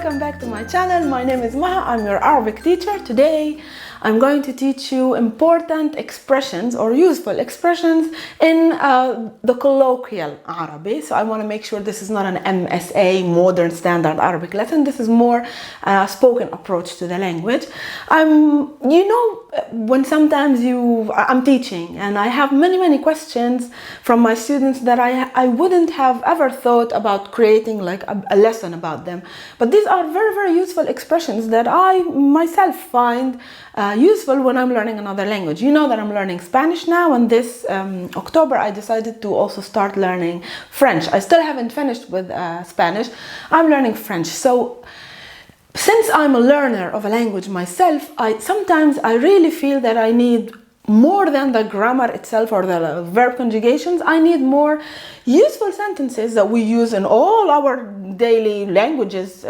welcome back to my channel. My name is Maha, I'm your Arabic teacher. Today I'm going to teach you important expressions or useful expressions in the colloquial Arabic. So I want to make sure this is not an MSA, modern standard Arabic lesson. This is more a spoken approach to the language. When sometimes I'm teaching and I have many questions from my students that I wouldn't have ever thought about creating like a lesson about them. But these are very useful expressions that I myself find useful when I'm learning another language. You know that I'm learning Spanish now, and this October I decided to also start learning French. I still haven't finished with Spanish. I'm learning French. So since I'm a learner of a language myself, sometimes I really feel that I need more than the grammar itself or the verb conjugations. I need more useful sentences that we use in all our daily languages,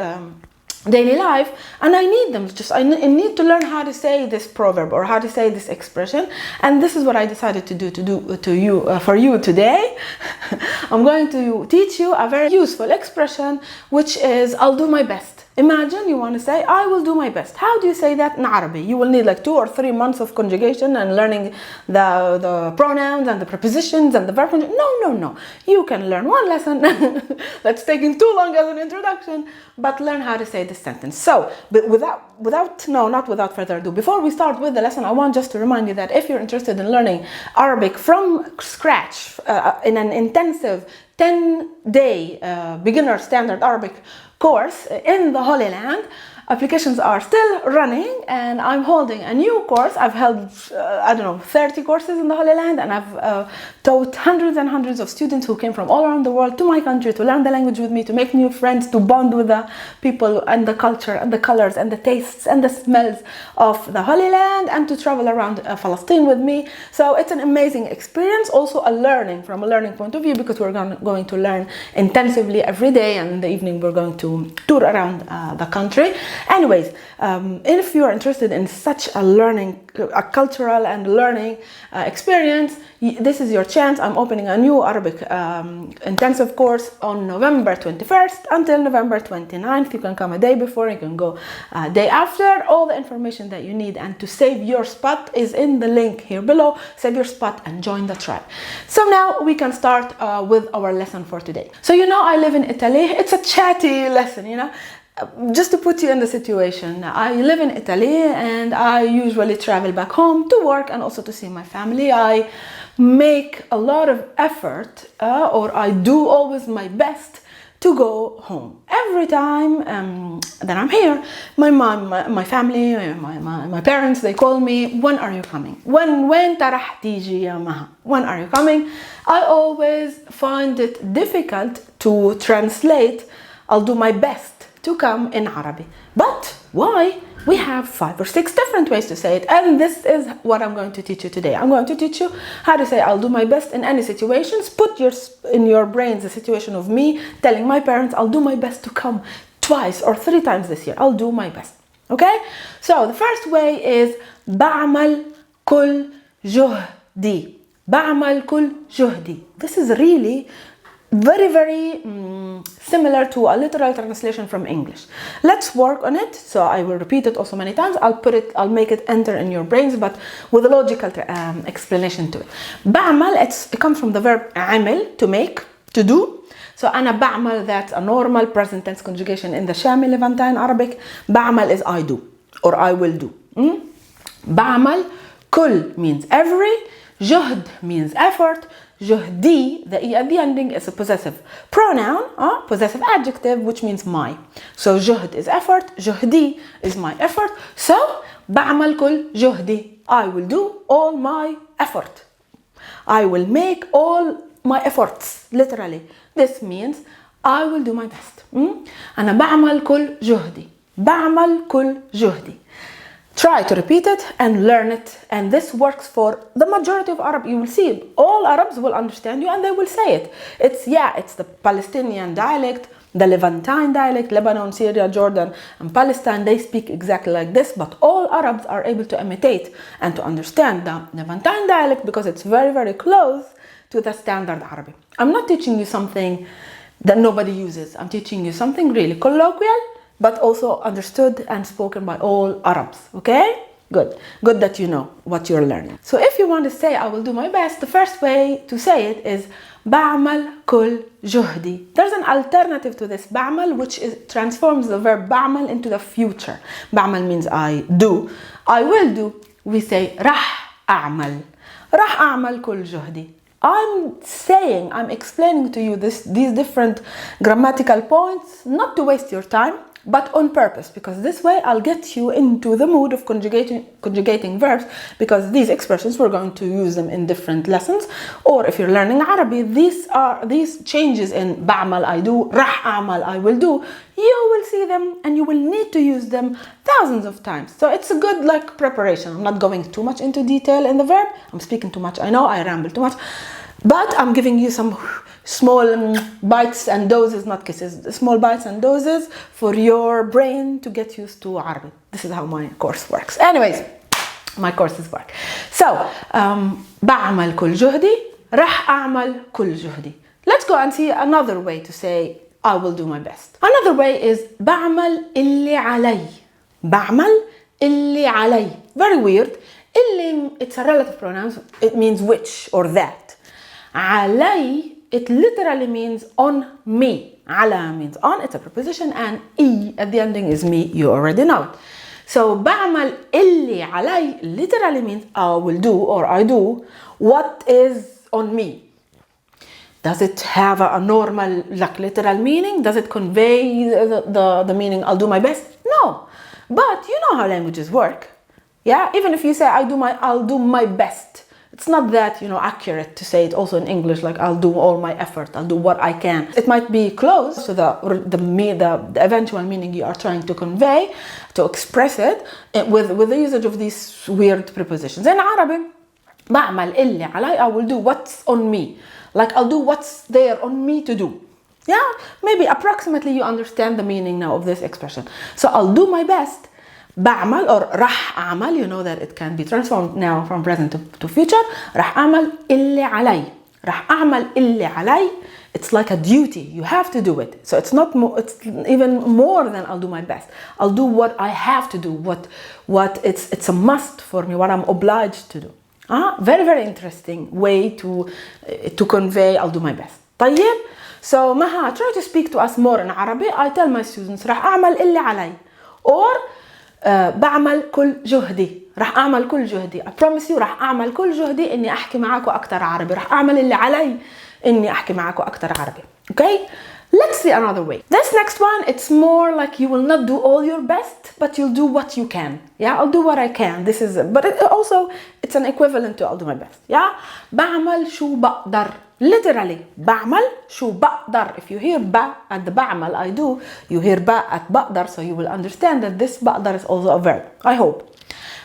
daily life, and I need them. I need to learn how to say this proverb or how to say this expression, and this is what I decided to do for you today. I'm going to teach you a very useful expression, which is I'll do my best. Imagine you want to say I will do my best. How do you say that in Arabic? You will need like 2 or 3 months of conjugation and learning the pronouns and the prepositions and the verb conjugation. No. You can learn one lesson. That's taking too long as an introduction, but learn how to say this sentence. So, but not without further ado, before we start with the lesson, I want just to remind you that if you're interested in learning Arabic from scratch in an intensive 10-day beginner standard Arabic course in the Holy Land, applications are still running, and I'm holding a new course. I've held 30 courses in the Holy Land, and I've taught hundreds and hundreds of students who came from all around the world to my country to learn the language with me, to make new friends, to bond with the people and the culture and the colors and the tastes and the smells of the Holy Land, and to travel around Palestine with me. So it's an amazing experience, also from a learning point of view, because we're going to learn intensively every day, and in the evening we're going to tour around the country. Anyways, if you are interested in such a cultural and learning experience, this is your chance. I'm opening a new Arabic intensive course on November 21st until November 29th. You can come a day before, you can go a day after. All the information that you need and to save your spot is in the link here below. Save your spot and join the tribe. So now we can start with our lesson for today. So I live in Italy. It's a chatty lesson, Just to put you in the situation, I live in Italy and I usually travel back home to work and also to see my family. I make a lot of effort, or I do always my best to go home. Every time that I'm here, my mom, my family, my parents, they call me, when are you coming? When ترح تيجي يا مها? When are you coming? I always find it difficult to translate I'll do my best to come in Arabic. But why? We have 5 or 6 different ways to say it, and this is what I'm going to teach you today. I'm going to teach you how to say I'll do my best in any situations. Put in your brains the situation of me telling my parents I'll do my best to come 2 or 3 times this year. I'll do my best. Okay? So the first way is بعمل كل جهدي. بعمل كل جهدي. This is really very similar to a literal translation from English. Let's work on it. So I will repeat it also many times. I'll make it enter in your brains, but with a logical explanation to it. بعمل, it comes from the verb عمل, to make, to do. So أنا بعمل, that's a normal present tense conjugation in the Shami Levantine Arabic. بعمل is I do or I will do. بعمل, كل means every, جهد means effort, جهدي, the E at the ending, is a possessive pronoun, possessive adjective, which means my. So جهد is effort, جهدي is my effort. So بعمل كل جهدي, I will do all my effort. I will make all my efforts, literally. This means I will do my best. أنا بعمل كل جهدي. بعمل كل جهدي. Try to repeat it and learn it, and this works for the majority of Arab. You will see all Arabs will understand you and they will say it. It's the Palestinian dialect, the Levantine dialect, Lebanon, Syria, Jordan, and Palestine. They speak exactly like this, but all Arabs are able to imitate and to understand the Levantine dialect because it's very close to the standard Arabic. I'm not teaching you something that nobody uses. I'm teaching you something really colloquial but also understood and spoken by all Arabs. Okay? Good that you know what you're learning. So if you want to say I will do my best, the first way to say it is بعمل كل جهدي. There's an alternative to this بعمل, which transforms the verb بعمل into the future. بعمل means I do. I will do. We say راح أعمل. راح أعمل كل جهدي. I'm explaining to you these different grammatical points, not to waste your time, but on purpose, because this way I'll get you into the mood of conjugating verbs, because these expressions we're going to use them in different lessons. Or if you're learning Arabic, these changes in بعمل I do, راح أعمل I will do, you will see them and you will need to use them thousands of times. So it's a good preparation. I'm not going too much into detail in the verb. I'm speaking too much. I know I ramble too much, but I'm giving you some small bites and doses, not kisses, small bites and doses for your brain to get used to Arabic. This is how my course works. Anyways, my courses work. So, بعمل كل جهدي, راح أعمل كل جهدي. Let's go and see another way to say I will do my best. Another way is بعمل اللي علي. بعمل اللي علي. Very weird. اللي, it's a relative pronoun. It means which or that. علي, it literally means on me. على means on, it's a preposition, and E at the ending is me, you already know it. So بعمل اللي علي literally means I will do or I do what is on me. Does it have a normal literal meaning? Does it convey the meaning I'll do my best? No. But you know how languages work. Yeah, even if you say I'll do my best, it's not that accurate to say it also in English, like I'll do all my effort, I'll do what I can. It might be close to the eventual meaning you are trying to convey, to express it with the usage of these weird prepositions. In Arabic, بعمل اللي علي, I will do what's on me. Like I'll do what's there on me to do. Yeah, maybe approximately you understand the meaning now of this expression. So I'll do my best. بعمل or راح أعمل, you know that it can be transformed now from present to future. راح أعمل اللي علي. راح أعمل اللي علي. It's like a duty. You have to do it. So it's not more. It's even more than I'll do my best. I'll do what I have to do. What it's a must for me. What I'm obliged to do. Very very interesting way to convey I'll do my best. طيب. So Maha, try to speak to us more in Arabic. I tell my students راح أعمل اللي علي. Or بعمل كل جهدي. راح أعمل كل جهدي. I promise you راح أعمل كل جهدي إني أحكي معاكم أكتر عربي. راح أعمل اللي علي إني أحكي معاكم أكتر عربي. Okay? Let's see another way. This next one, it's more like you will not do all your best, but you'll do what you can. Yeah, I'll do what I can. This is, but it's an equivalent to I'll do my best. Yeah, بعمل شو بقدر. Literally, بعمل شو بقدر. If you hear ba at the بعمل, I do, you hear ba at بقدر, so you will understand that this بقدر is also a verb. I hope.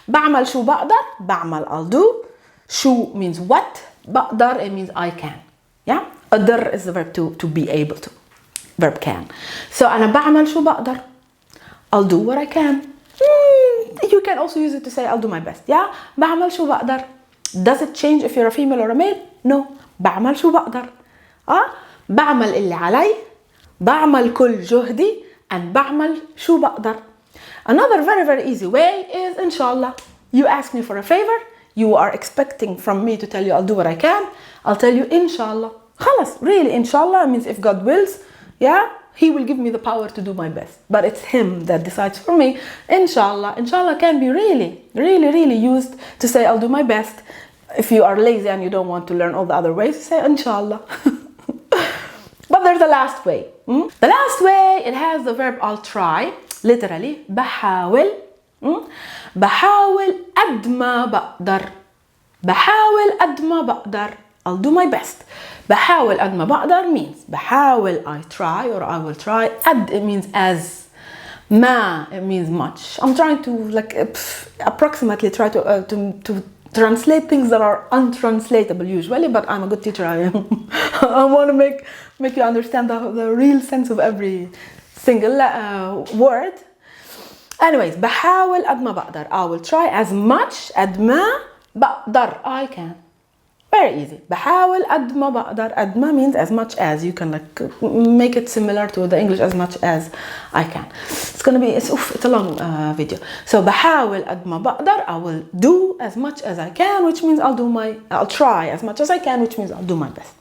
بعمل شو بقدر. بعمل I'll do. شو means what. بقدر it means I can. Yeah, قدر is the verb to be able to. Verb can. So أنا بعمل شو بقدر. I'll do what I can. You can also use it to say I'll do my best. Yeah, بعمل شو بقدر. Does it change if you're a female or a male? No. بعمل شو بقدر. بعمل اللي علي. بعمل كل جهدي. And بعمل شو بقدر. Another very very easy way is inshallah. You ask me for a favor. You are expecting from me to tell you I'll do what I can. I'll tell you inshallah. خلاص, really inshallah means if God wills. Yeah, he will give me the power to do my best. But it's him that decides for me. Inshallah. Inshallah can be really, really, really used to say I'll do my best. If you are lazy and you don't want to learn all the other ways, say inshallah. But there's the last way. The last way, it has the verb I'll try. Literally, بحاول. بحاول قد ما بقدر. بحاول قد ما بقدر. I'll do my best. بحاول قد ما بقدر means بحاول I try or I will try. قد it means as. ما it means much. I'm trying to approximately try to translate things that are untranslatable usually, but I'm a good teacher. I am. I want to make you understand the real sense of every single word. Anyways, بحاول قد ما بقدر. I will try as much قد ما بقدر I can. Very easy. بحاول قد ما بقدر. قد ما means as much as. You can like make it similar to the English as much as I can. It's gonna be, it's a long video. So بحاول قد ما بقدر. I will do as much as I can, which means I'll try as much as I can, which means I'll do my best.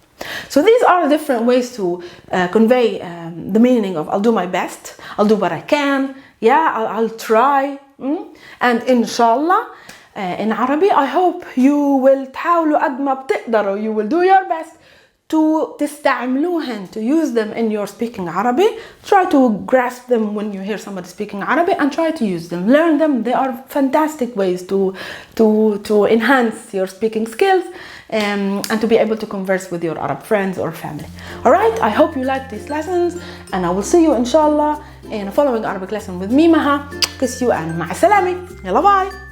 So these are different ways to convey the meaning of I'll do my best. I'll do what I can. Yeah, I'll try. And inshallah, in Arabic, I hope you will تحاولوا قد ما بتقدروا. You will do your best to تستعملوهن, to use them in your speaking Arabic. Try to grasp them when you hear somebody speaking Arabic and try to use them. Learn them. They are fantastic ways to enhance your speaking skills and to be able to converse with your Arab friends or family. Alright, I hope you like these lessons and I will see you inshallah in a following Arabic lesson with me, Maha. Kiss you and مع السلامة. يلا باي.